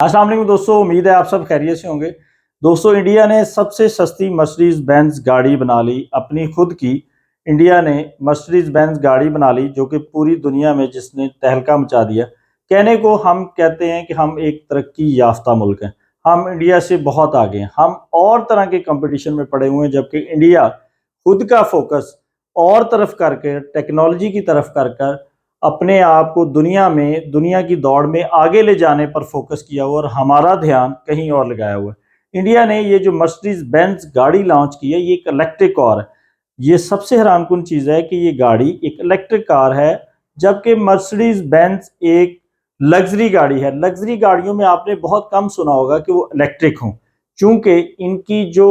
अस्सलाम वालेकुम दोस्तों, उम्मीद है आप सब खैरियत से होंगे। दोस्तों, इंडिया ने सबसे सस्ती मर्सिडीज बेंज गाड़ी बना ली अपनी खुद की। इंडिया ने मर्सिडीज बेंज गाड़ी बना ली जो कि पूरी दुनिया में जिसने तहलका मचा दिया। कहने को हम कहते हैं कि हम एक तरक्की याफ्ता मुल्क हैं, हम इंडिया से बहुत आगे हैं, हम और तरह के कंपटीशन में पड़े हुए हैं, जबकि इंडिया खुद का फोकस और तरफ करके टेक्नोलॉजी की तरफ कर अपने आप को दुनिया की दौड़ में आगे ले जाने पर फोकस किया हुआ और हमारा ध्यान कहीं और लगाया हुआ है। इंडिया ने ये जो मर्सिडीज बेंज गाड़ी लॉन्च की है, ये एक इलेक्ट्रिक कार है। ये सबसे हैरानकुन चीज़ है कि ये गाड़ी एक इलेक्ट्रिक कार है, जबकि मर्सिडीज बेंज एक लग्जरी गाड़ी है। लग्जरी गाड़ियों में आपने बहुत कम सुना होगा कि वो इलेक्ट्रिक हों, चूंकि इनकी जो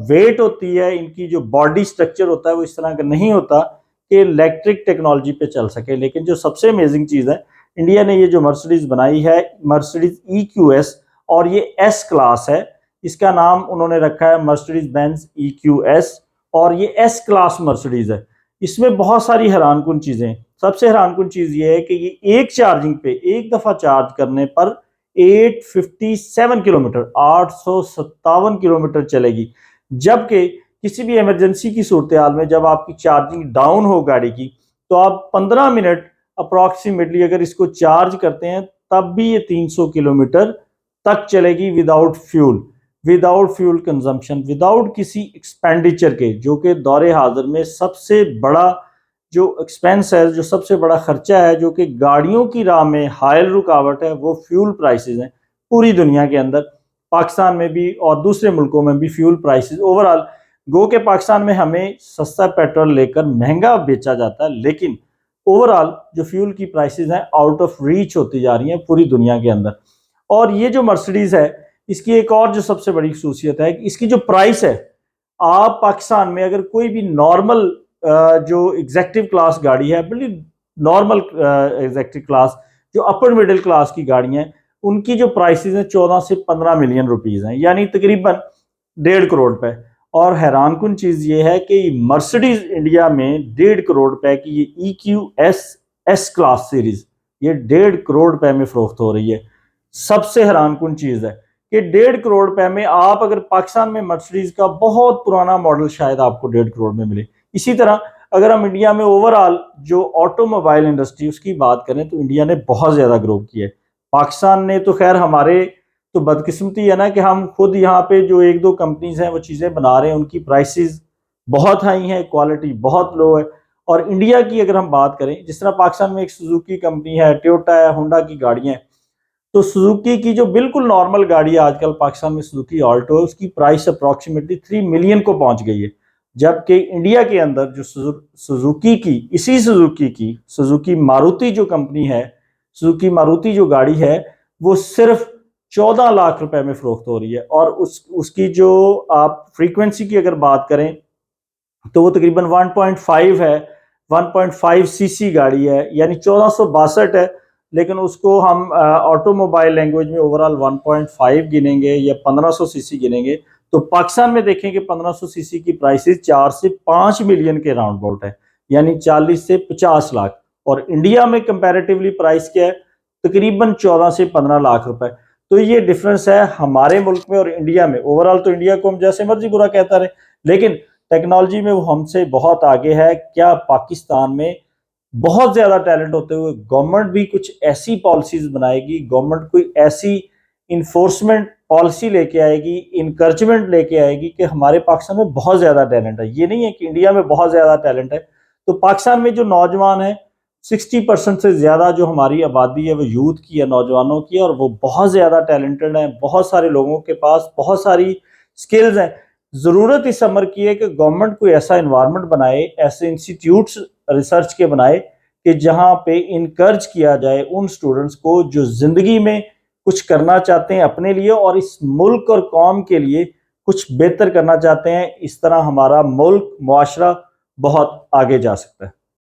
वेट होती है, इनकी जो बॉडी स्ट्रक्चर होता है वो इस तरह का नहीं होता कि इलेक्ट्रिक टेक्नोलॉजी पे चल सके। लेकिन जो सबसे अमेजिंग चीज़ है, इंडिया ने ये जो मर्सिडीज बनाई है, मर्सिडीज EQS, और ये S क्लास है। इसका नाम उन्होंने रखा है मर्सिडीज बेंज EQS, और ये S क्लास मर्सिडीज है। इसमें बहुत सारी हैरानकुन चीज़ें हैं। सबसे हैरानकुन चीज़ ये है कि ये एक चार्जिंग पे, एक दफ़ा चार्ज करने पर 857 किलोमीटर 857 किलोमीटर चलेगी। जबकि किसी भी इमरजेंसी की सूरत हाल में जब आपकी चार्जिंग डाउन हो गाड़ी की, तो आप 15 मिनट अप्रॉक्सीमेटली अगर इसको चार्ज करते हैं तब भी ये 300 किलोमीटर तक चलेगी विदाउट फ्यूल कंजम्पशन, विदाउट किसी एक्सपेंडिचर के, जो कि दौरे हाजिर में सबसे बड़ा जो एक्सपेंस है, जो सबसे बड़ा खर्चा है, जो कि गाड़ियों की राह में हायल रुकावट है, वो फ्यूल प्राइसेस हैं। पूरी दुनिया के अंदर, पाकिस्तान में भी और दूसरे मुल्कों में भी फ्यूल प्राइसेस ओवरऑल, गो के पाकिस्तान में हमें सस्ता पेट्रोल लेकर महंगा बेचा जाता है, लेकिन ओवरऑल जो फ्यूल की प्राइसेस हैं आउट ऑफ रीच होती जा रही हैं पूरी दुनिया के अंदर। और ये जो मर्सिडीज है, इसकी एक और जो सबसे बड़ी खसूसियत है कि इसकी जो प्राइस है, आप पाकिस्तान में अगर कोई भी नॉर्मल जो एग्जेक्टिव क्लास गाड़ी है, बड़ी नॉर्मल एग्जेक्टिव क्लास, जो अपर मिडिल क्लास की गाड़ियां हैं, उनकी जो प्राइसेस हैं 14 से 15 मिलियन रुपीस हैं, यानी तकरीबन 1.5 करोड़ रुपए। और हैरानकुन चीज ये है कि मर्सिडीज इंडिया में 1.5 करोड़ रुपए की ये EQS S क्लास सीरीज, ये 1.5 करोड़ रुपए में फरोख्त हो रही है। सबसे हैरानकुन चीज है कि 1.5 करोड़ रुपए में आप अगर पाकिस्तान में मर्सिडीज का बहुत पुराना मॉडल शायद आपको 1.5 करोड़ में मिले। इसी तरह अगर हम इंडिया में ओवरऑल जो ऑटोमोबाइल इंडस्ट्री उसकी बात करें, तो इंडिया ने बहुत ज्यादा ग्रो किया है। पाकिस्तान ने तो खैर, हमारे तो बदकिस्मती है ना कि हम खुद यहाँ पे जो एक दो कंपनीज हैं वो चीज़ें बना रहे हैं, उनकी प्राइसेस बहुत हाई हैं, क्वालिटी बहुत लो है। और इंडिया की अगर हम बात करें, जिस तरह पाकिस्तान में एक सुजुकी कंपनी है, टोयोटा है, होंडा की गाड़ियाँ हैं, तो सुजुकी की जो बिल्कुल नॉर्मल गाड़ी है आजकल पाकिस्तान में, सुजुकी ऑल्टो है, उसकी प्राइस अप्रॉक्सीमेटली 3 मिलियन को पहुंच गई है। जबकि इंडिया के अंदर जो सुजुकी मारुति जो कंपनी है, सुजुकी मारुति जो गाड़ी है, वो सिर्फ 14 लाख रुपए में फरोख्त हो रही है। और उसकी जो आप फ्रीक्वेंसी की अगर बात करें, तो वो तकरीबन 1.5 है, 1.5 सीसी गाड़ी है, यानी 1462 है। लेकिन उसको हम ऑटोमोबाइल लैंग्वेज में ओवरऑल 1.5 गिनेंगे या 1500 सीसी गिनेंगे, तो पाकिस्तान में देखें कि 1500 सीसी की प्राइसेस 4 से 5 मिलियन के राउंड अबाउट है, यानी 40 से 50 लाख। और इंडिया में कंपैरेटिवली प्राइस क्या है, तकरीबन 14 से 15 लाख रुपए। तो ये डिफरेंस है हमारे मुल्क में और इंडिया में। ओवरऑल तो इंडिया को हम जैसे मर्जी बुरा कहता रहे, लेकिन टेक्नोलॉजी में वो हमसे बहुत आगे है। क्या पाकिस्तान में बहुत ज्यादा टैलेंट होते हुए गवर्नमेंट भी कुछ ऐसी पॉलिसीज बनाएगी, गवर्नमेंट कोई ऐसी इन्फोर्समेंट पॉलिसी लेके आएगी, इनकरेजमेंट लेके आएगी कि हमारे पाकिस्तान में बहुत ज्यादा टैलेंट है। ये नहीं है कि इंडिया में बहुत ज्यादा टैलेंट है। तो पाकिस्तान में जो नौजवान है, 60% से ज्यादा जो हमारी आबादी है वो यूथ की है, नौजवानों की है, और वो बहुत ज्यादा टैलेंटेड है। बहुत सारे लोगों के पास बहुत सारी स्किल्स हैं। जरूरत इस अमर की है कि गवर्नमेंट कोई ऐसा इन्वायरमेंट बनाए, ऐसे इंस्टीट्यूट्स रिसर्च के बनाए कि जहां पे इनकरेज किया जाए उन स्टूडेंट्स को जो जिंदगी में कुछ करना चाहते हैं अपने लिए और इस मुल्क और कौम के लिए कुछ बेहतर करना चाहते हैं। इस तरह हमारा मुल्क, मुआशरा बहुत आगे जा सकता है।